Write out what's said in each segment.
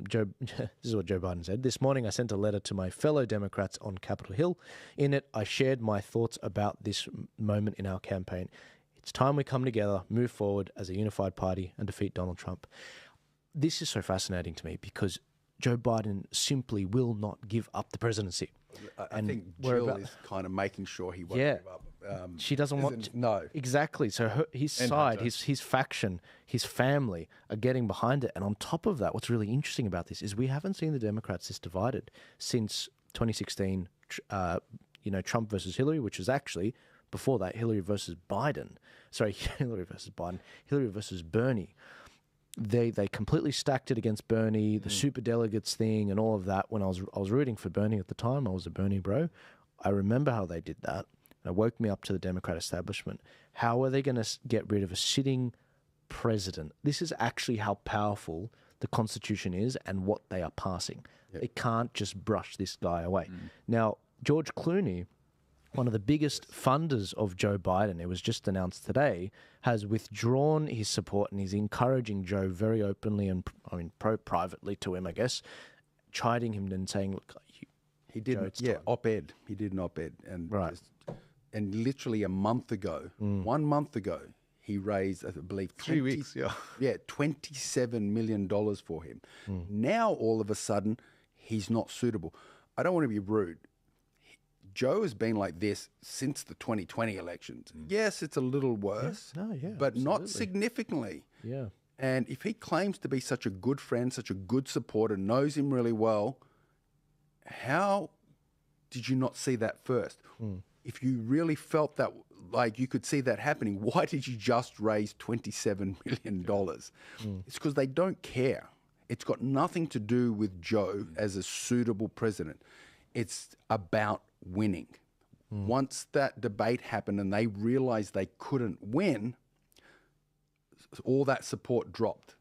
This is what Joe Biden said. This morning, I sent a letter to my fellow Democrats on Capitol Hill. In it, I shared my thoughts about this moment in our campaign. It's time we come together, move forward as a unified party, and defeat Donald Trump. This is so fascinating to me because Joe Biden simply will not give up the presidency. I think Jill is kind of making sure he won't give up. She doesn't want... No. Exactly. So his side, his faction, his family are getting behind it. And on top of that, what's really interesting about this is we haven't seen the Democrats this divided since 2016, Trump versus Hillary, which was actually, before that, Hillary versus Biden. Sorry, Hillary versus Biden. Hillary versus Bernie. They completely stacked it against Bernie, the superdelegates thing and all of that. When I was rooting for Bernie at the time, I was a Bernie bro. I remember how they did that. It woke me up to the Democrat establishment. How are they going to get rid of a sitting president? This is actually how powerful the Constitution is and what they are passing. Yep. They can't just brush this guy away. Now, George Clooney, one of the biggest funders of Joe Biden, it was just announced today, has withdrawn his support and he's encouraging Joe very openly and, privately to him, I guess, chiding him and saying, look, he did, op-ed. He did an op-ed. And, right. And literally a month ago, 1 month ago, he raised, I believe, 3 weeks, $27 million for him. Now, all of a sudden, he's not suitable. I don't want to be rude. Joe has been like this since the 2020 elections. Yes, it's a little worse, but absolutely. Not significantly. Yeah. And if he claims to be such a good friend, such a good supporter, knows him really well, how did you not see that first? If you really felt that, like you could see that happening, why did you just raise $27 million? It's because they don't care. It's got nothing to do with Joe as a suitable president. It's about winning. Once that debate happened and they realized they couldn't win, all that support dropped.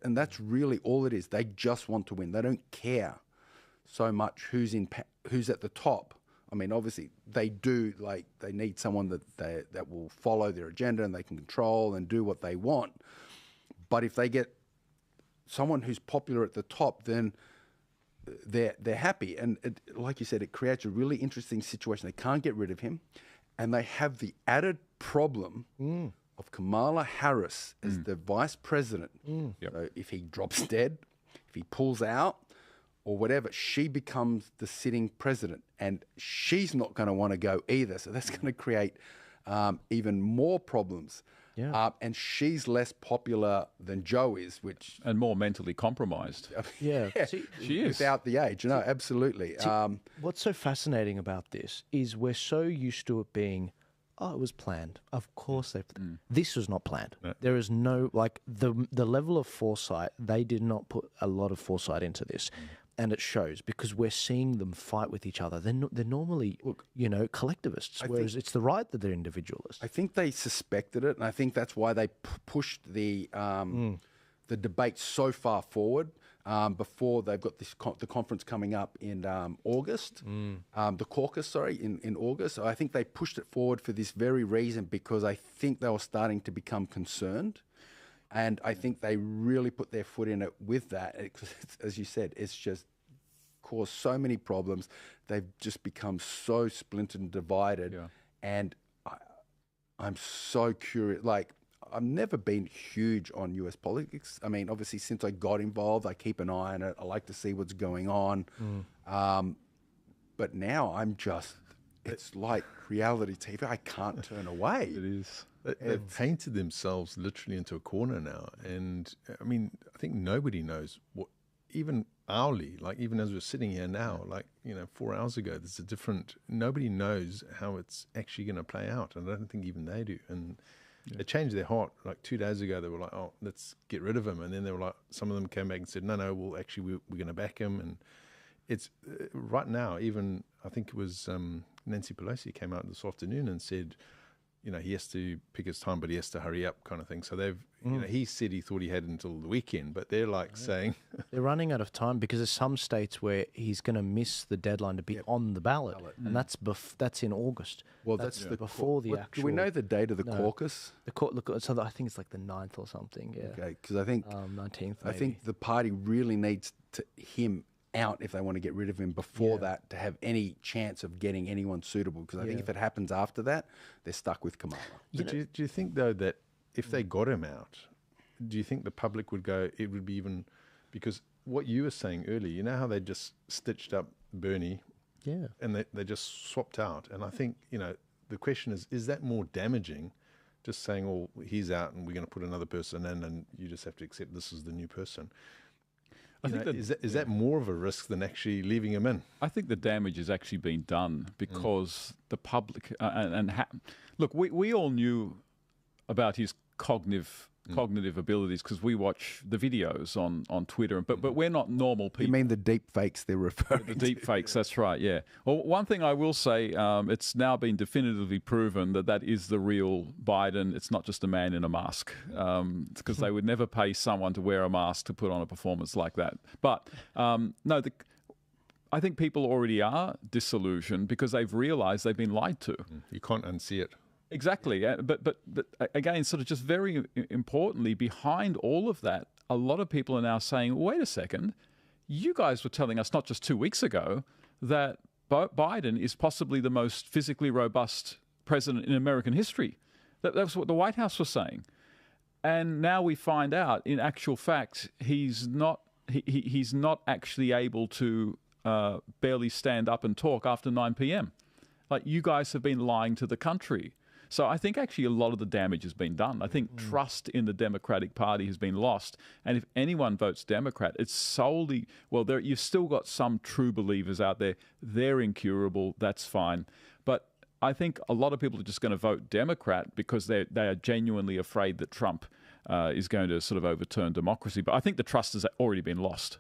And that's really all it is. They just want to win. They don't care so much who's at the top. I mean, obviously they do, like they need someone that will follow their agenda and they can control and do what they want. But if they get someone who's popular at the top, then they're happy. And like you said, it creates a really interesting situation. They can't get rid of him. And they have the added problem of Kamala Harris as the vice president. So if he drops dead, if he pulls out or whatever, she becomes the sitting president. And she's not going to want to go either. So that's going to create even more problems. Yeah. And she's less popular than Joe is, and more mentally compromised. See, she is. Without the age, no, absolutely. What's so fascinating about this is we're so used to it being, it was planned. Of course this was not planned. No. There is no, like, the level of foresight, they did not put a lot of foresight into this. And it shows because we're seeing them fight with each other. They're normally, collectivists, whereas it's the right that they're individualists. I think they suspected it, and I think that's why they pushed the debate so far forward before they've got the conference coming up in August, the caucus, in August. So I think they pushed it forward for this very reason because I think they were starting to become concerned. And I think they really put their foot in it with that. As you said, it's just caused so many problems. They've just become so splintered and divided. Yeah. And I'm so curious. Like, I've never been huge on US politics. I mean, obviously, since I got involved, I keep an eye on it. I like to see what's going on. But now I'm just, it's like reality TV. I can't turn away. It is. They've painted themselves literally into a corner now. And I mean, I think nobody knows what, even hourly, like even as we're sitting here now, 4 hours ago, there's a different, nobody knows how it's actually going to play out. And I don't think even they do. And they changed their heart. Like 2 days ago, they were like, oh, let's get rid of him. And then they were like, some of them came back and said, no, well, actually, we're going to back him. And it's right now, even I think it was Nancy Pelosi came out this afternoon and said, you know, he has to pick his time, but he has to hurry up kind of thing. So they've, you know, he said he thought he had until the weekend, but they're like saying... They're running out of time because there's some states where he's going to miss the deadline to be on the ballot. And that's in August. Well, that's before the actual... Do we know the date of the caucus? So I think it's like the 9th or something, yeah. Okay, because I think... 19th, maybe. I think the party really needs him out if they want to get rid of him before that to have any chance of getting anyone suitable. Because I think if it happens after that, they're stuck with Kamala. Do you think, though, that if they got him out, do you think the public would go, it would be even... Because what you were saying earlier, you know how they just stitched up Bernie and they just swapped out? And I think, you know, the question is that more damaging, just saying, oh, he's out and we're going to put another person in and you just have to accept this is the new person? I think is that more of a risk than actually leaving him in? I think the damage has actually been done because the public look, we all knew about his cognitive abilities because we watch the videos on Twitter, but we're not normal people. You mean the deep fakes they're referring to? The deep fakes, that's right, yeah. Well, one thing I will say, it's now been definitively proven that is the real Biden. It's not just a man in a mask, because they would never pay someone to wear a mask to put on a performance like that. But no, I think people already are disillusioned because they've realised they've been lied to. You can't unsee it. Exactly, but again, sort of just very importantly, behind all of that, a lot of people are now saying, wait a second, you guys were telling us not just 2 weeks ago that Biden is possibly the most physically robust president in American history. That's what the White House was saying. And now we find out, in actual fact, he's not actually able to barely stand up and talk after 9 p.m. Like, you guys have been lying to the country. So I think actually a lot of the damage has been done. I think trust in the Democratic Party has been lost. And if anyone votes Democrat, it's solely, well, you've still got some true believers out there. They're incurable. That's fine. But I think a lot of people are just going to vote Democrat because they are genuinely afraid that Trump is going to sort of overturn democracy. But I think the trust has already been lost.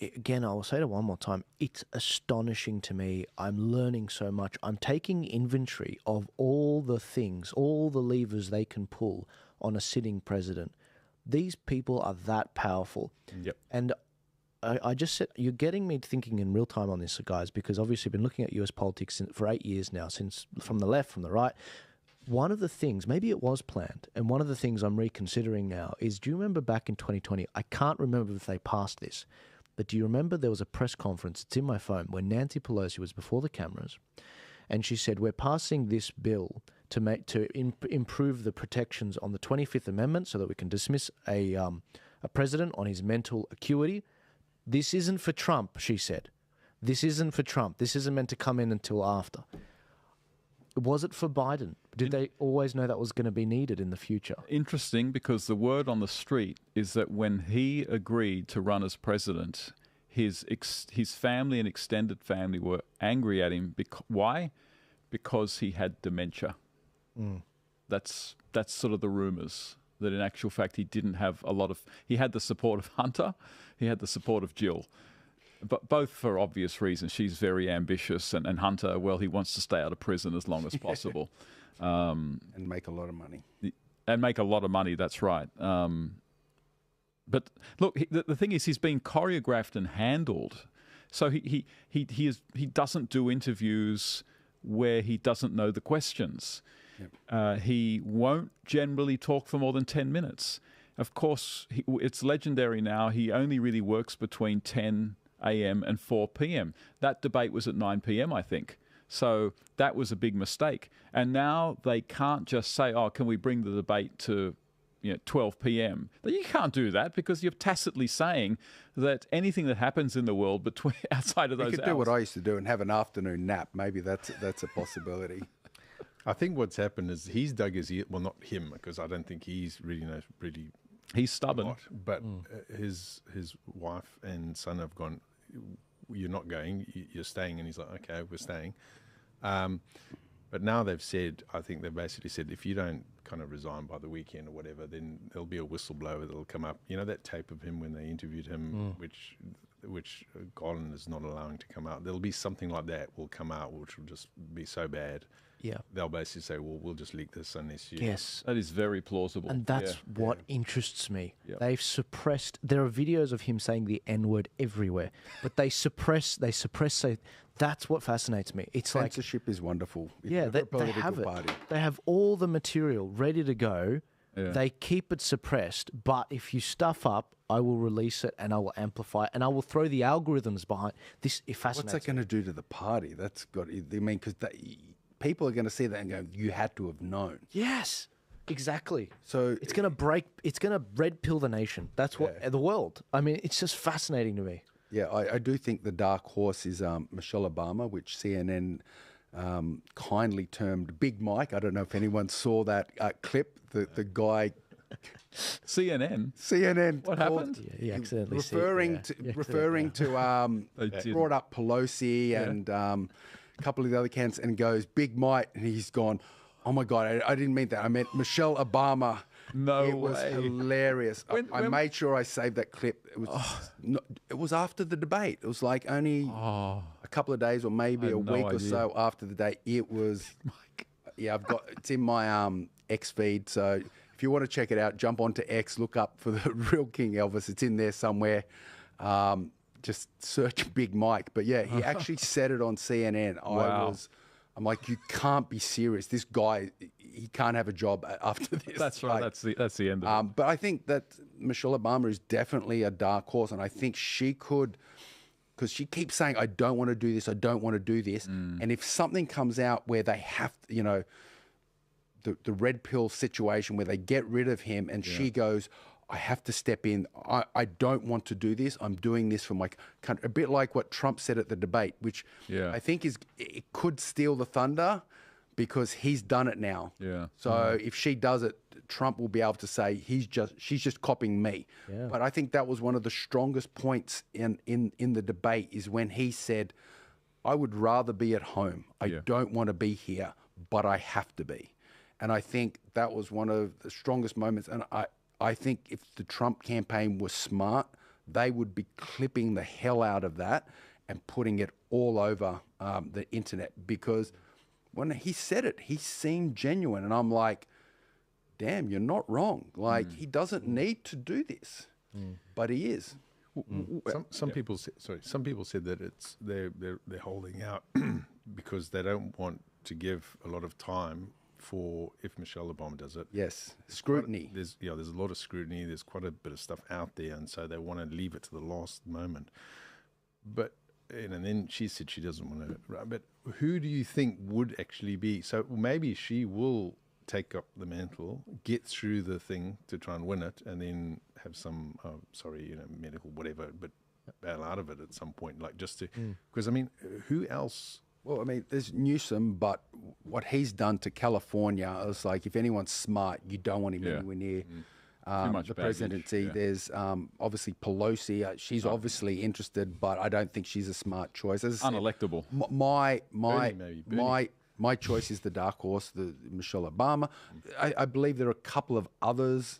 Again, I will say it one more time. It's astonishing to me. I'm learning so much. I'm taking inventory of all the things, all the levers they can pull on a sitting president. These people are that powerful. Yep. And I just said, you're getting me thinking in real time on this, guys, because obviously I've been looking at US politics for 8 years now, since from the left, from the right. One of the things, maybe it was planned, and one of the things I'm reconsidering now is, do you remember back in 2020, I can't remember if they passed this, but do you remember there was a press conference, it's in my phone, where Nancy Pelosi was before the cameras, and she said, we're passing this bill to improve the protections on the 25th Amendment so that we can dismiss a president on his mental acuity. This isn't for Trump, she said. This isn't for Trump. This isn't meant to come in until after. Was it for Biden? Did they always know that was going to be needed in the future? Interesting, because the word on the street is that when he agreed to run as president, his family and extended family were angry at him. Why? Because he had dementia. That's sort of the rumors, that in actual fact he didn't have he had the support of Hunter, he had the support of Jill. But both for obvious reasons. She's very ambitious, and Hunter, well, he wants to stay out of prison as long as possible. And make a lot of money. And make a lot of money, that's right. But look, the thing is, he's been choreographed and handled. So he doesn't do interviews where he doesn't know the questions. Yep. He won't generally talk for more than 10 minutes. Of course, it's legendary now. He only really works between 10 a.m. and 4 p.m. That debate was at 9 p.m., I think. So that was a big mistake. And now they can't just say, oh, can we bring the debate to 12 p.m.? But you can't do that because you're tacitly saying that anything that happens in the world outside of those hours... You could do what I used to do and have an afternoon nap. Maybe that's a possibility. I think what's happened is he's dug his ear... Well, not him, because I don't think he's really He's stubborn. Lot, but his wife and son have gone, you're not going, you're staying. And he's like, okay, we're staying. But now they've said, I think they've basically said, if you don't kind of resign by the weekend or whatever, then there'll be a whistleblower that'll come up. You know that tape of him when they interviewed him, which which Garland is not allowing to come out. There'll be something like that will come out, which will just be so bad. Yeah. They'll basically say, well, we'll just leak this unless you... Yes. That is very plausible. And that's what interests me. Yep. They've suppressed. There are videos of him saying the N-word everywhere, but they suppress. Say that's what fascinates me. It's like Censorship is wonderful. yeah, they have it. They have all the material ready to go. Yeah. They keep it suppressed, but if you stuff up, I will release it and I will amplify it and I will throw the algorithms behind this. It fascinates. What's that going to do to the party? That's got. I mean, because people are going to see that and go, "You had to have known." Yes, exactly. So it's going to break. It's going to red pill the nation. That's what the world. I mean, it's just fascinating to me. Yeah, I do think the dark horse is Michelle Obama, which CNN kindly termed Big Mike. I don't know if anyone saw that clip. The guy. CNN. What happened? Yeah, he accidentally referring to brought up Pelosi and a couple of the other candidates and goes Big Mike, and he's gone, oh my God, I didn't mean that. I meant Michelle Obama. No It was way. hilarious. I made sure I saved that clip. It was after the debate. It was like only a couple of days or maybe a week or so after the date. It was, it's in my X feed. So if you want to check it out, jump onto X, look up for the real King Elvis. It's in there somewhere. Just search Big Mike. But yeah, he actually said it on CNN. Wow. I'm like, you can't be serious. This guy, he can't have a job after this. That's right. That's the end of it. But I think that Michelle Obama is definitely a dark horse, and I think she could, because she keeps saying, I don't want to do this, I don't want to do this. And if something comes out where they have, the red pill situation where they get rid of him and she goes, I have to step in. I don't want to do this. I'm doing this for my country. A bit like what Trump said at the debate, which I think it could steal the thunder because he's done it now. Yeah. So if she does it, Trump will be able to say she's just copying me. Yeah. But I think that was one of the strongest points in the debate is when he said, I would rather be at home. I don't want to be here, but I have to be. And I think that was one of the strongest moments. And I think if the Trump campaign was smart, they would be clipping the hell out of that and putting it all over the internet, because when he said it, he seemed genuine. And I'm like, damn, you're not wrong. Like, he doesn't need to do this, but he is. Some people said that they're holding out because they don't want to give a lot of time for if Michelle Obama does it. Yes, scrutiny. There's a lot of scrutiny. There's quite a bit of stuff out there, and so they want to leave it to the last moment. But and then she said she doesn't want to. But who do you think would actually be? So maybe she will take up the mantle, get through the thing to try and win it, and then have some medical whatever, but bail out of it at some point, like just to because I mean, who else? Well, I mean, there's Newsom, but what he's done to California is like, if anyone's smart, you don't want him anywhere near the presidency. Yeah. There's obviously Pelosi. She's obviously interested, but I don't think she's a smart choice. As I said, Unelectable. My choice is the dark horse, the Michelle Obama. I believe there are a couple of others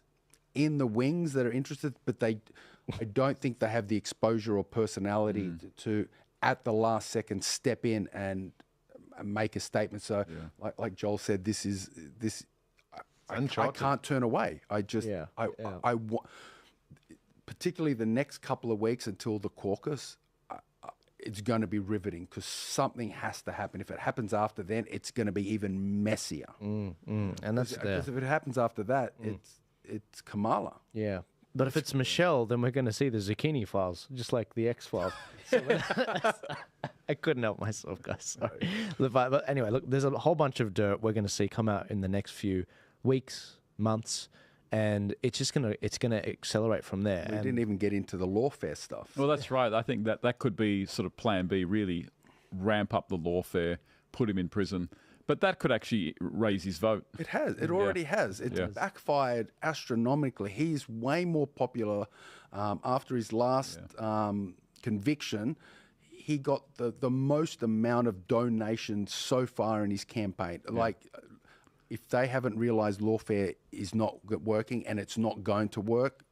in the wings that are interested, but I don't think they have the exposure or personality to at the last second step in and make a statement. So like Joel said, I can't turn away. I want, particularly the next couple of weeks until the caucus, it's going to be riveting because something has to happen. If it happens after then, it's going to be even messier. And that's because if it happens after that, it's Kamala. Yeah. But if it's Michelle, then we're going to see the Zucchini Files, just like the X-Files. So I couldn't help myself, guys. Sorry. But anyway, look, there's a whole bunch of dirt we're going to see come out in the next few weeks, months, and it's just going to accelerate from there. We didn't even get into the lawfare stuff. Well, that's right. I think that could be sort of plan B, really ramp up the lawfare, put him in prison. But that could actually raise his vote. It has. It already has. It's backfired astronomically. He's way more popular after his last conviction. He got the most amount of donations so far in his campaign. Yeah. Like, if they haven't realised lawfare is not working and it's not going to work,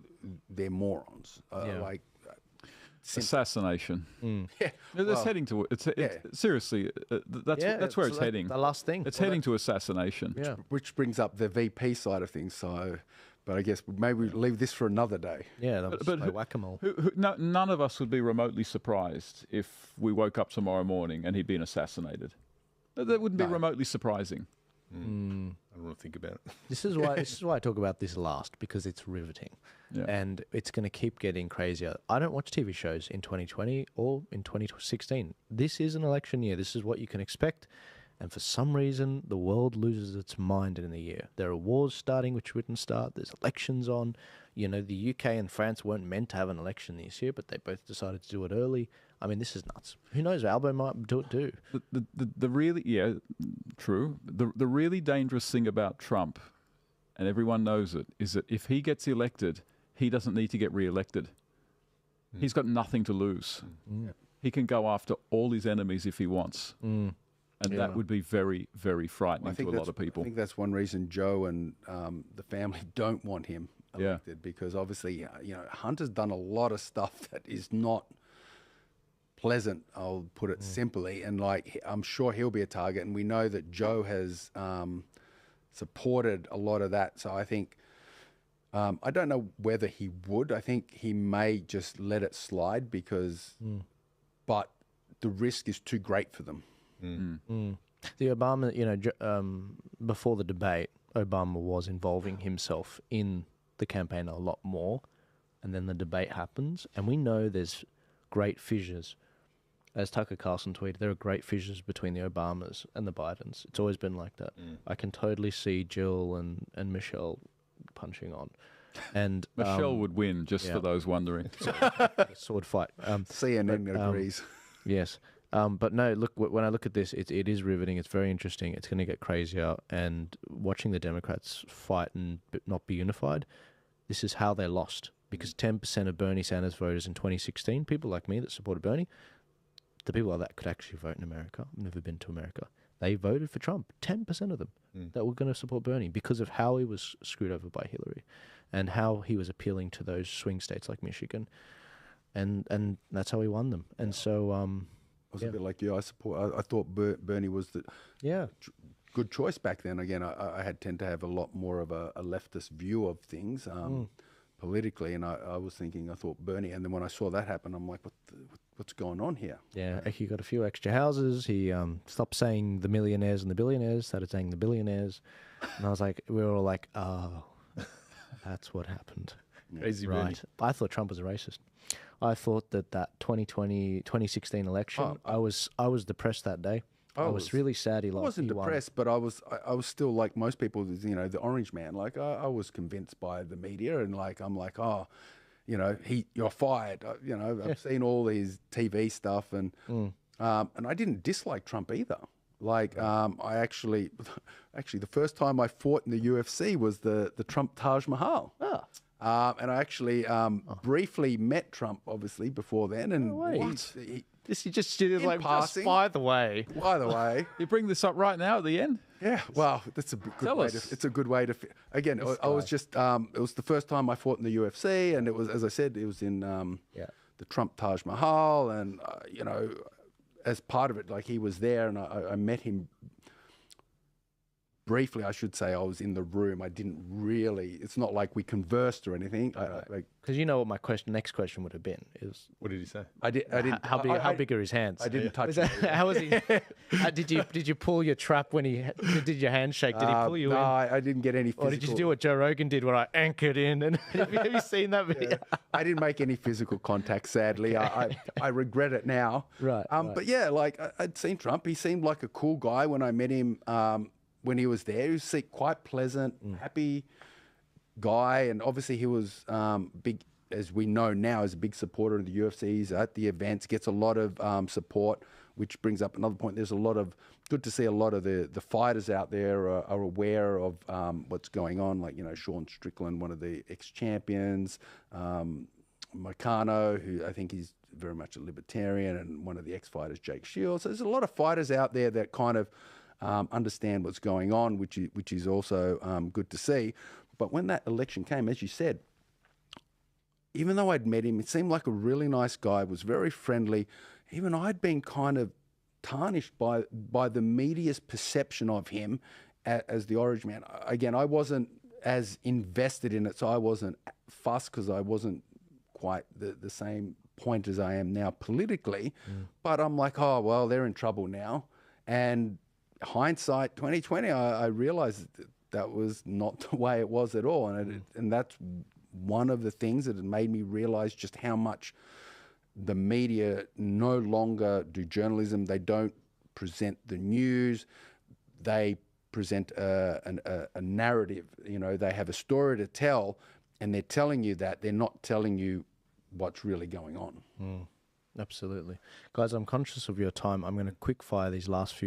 they're morons. assassination. Yeah, It's heading to seriously. That's where it's heading. The last thing. It's heading to assassination. Yeah. which brings up the VP side of things. So, but I guess maybe we leave this for another day. Yeah, that was But like whack-a-mole. None of us would be remotely surprised if we woke up tomorrow morning and he'd been assassinated. That wouldn't be remotely surprising. I don't want to think about it. This is why I talk about this last, because it's riveting, and it's going to keep getting crazier. I don't watch TV shows in 2020 or in 2016. This is an election year. This is what you can expect, and for some reason, the world loses its mind in the year. There are wars starting which wouldn't start. There's elections on. You know, the UK and France weren't meant to have an election this year, but they both decided to do it early. I mean, this is nuts. Who knows? Albo might do it too. The really, true. The really dangerous thing about Trump, and everyone knows it, is that if he gets elected, he doesn't need to get re-elected. He's got nothing to lose. He can go after all his enemies if he wants. And that would be very, very frightening to a lot of people. I think that's one reason Joe and the family don't want him elected, because obviously, Hunter's done a lot of stuff that is not pleasant, I'll put it simply, and I'm sure he'll be a target, and we know that Joe has supported a lot of that. So I think I don't know whether he would. I think he may just let it slide because, but the risk is too great for them. The Obama, before the debate, Obama was involving himself in the campaign a lot more, and then the debate happens, and we know there's great fissures. As Tucker Carlson tweeted, there are great fissures between the Obamas and the Bidens. It's always been like that. I can totally see Jill and Michelle punching on. And Michelle would win, just for those wondering. Sword fight. CNN agrees. Yes. But no, look, when I look at this, it is riveting. It's very interesting. It's going to get crazier. And watching the Democrats fight and not be unified, this is how they lost. Because 10% of Bernie Sanders voters in 2016, people like me that supported Bernie, the people that could actually vote in America, I've never been to America, they voted for Trump. 10% of them that were going to support Bernie because of how he was screwed over by Hillary and how he was appealing to those swing states like Michigan. And that's how he won them. And so... I was a bit like you. I thought Bernie was the good choice back then. Again, I had tend to have a lot more of a leftist view of things politically, and I was thinking, I thought Bernie, and then when I saw that happen, I'm like, what's going on here? Yeah, he got a few extra houses. He stopped saying the millionaires and the billionaires, started saying the billionaires, and I was like, we were all like, oh, that's what happened. Crazy Right. Bernie. I thought Trump was a racist. I thought that 2016 election, I was depressed that day. I was really sad he lost. I wasn't depressed, but I was still like most people, the orange man. Like I was convinced by the media, and I'm like, oh, you're fired. I've seen all these TV stuff, and I didn't dislike Trump either. I actually the first time I fought in the UFC was the Trump Taj Mahal. And I actually briefly met Trump, obviously, before then. And You just did it like passing. just by the way. By the way, You bring this up right now at the end? yeah. Well, that's a good Tell way. us. It's a good way to. Again, I was just. It was the first time I fought in the UFC, and it was, as I said, it was in the Trump Taj Mahal, and as part of it, he was there, and I met him. Briefly, I should say, I was in the room. I didn't really. It's not like we conversed or anything. Because you know what my next question would have been is What did he say? I didn't. how big are his hands? I didn't touch. How was he? Did you pull your trap when he did your handshake? Did he pull you no, in? I didn't get any physical. Or did you do what Joe Rogan did, where I anchored in? And have you seen that video? I didn't make any physical contact, sadly. I regret it now. Right. But yeah, I'd seen Trump. He seemed like a cool guy when I met him. When he was there, he was quite pleasant, happy guy, and obviously he was big, as we know now, is a big supporter of the UFC. He's at the events, gets a lot of support, which brings up another point. There's good to see a lot of the fighters out there are aware of what's going on, like Sean Strickland, one of the ex-champions, Moicano, who I think is very much a libertarian, and one of the ex-fighters, Jake Shields. So there's a lot of fighters out there that kind of understand what's going on, which is also good to see. But when that election came, as you said, even though I'd met him, it seemed like a really nice guy, was very friendly. Even I'd been kind of tarnished by the media's perception of him as the Orange Man. Again, I wasn't as invested in it, so I wasn't fussed because I wasn't quite the same point as I am now politically. But I'm like, oh, well, they're in trouble now. And hindsight, 2020, I realized that was not the way it was at all. And that's one of the things that had made me realize just how much the media no longer do journalism. They don't present the news. They present a narrative. You know, they have a story to tell, and they're telling you that. They're not telling you what's really going on. Absolutely. Guys, I'm conscious of your time. I'm going to quick fire these last few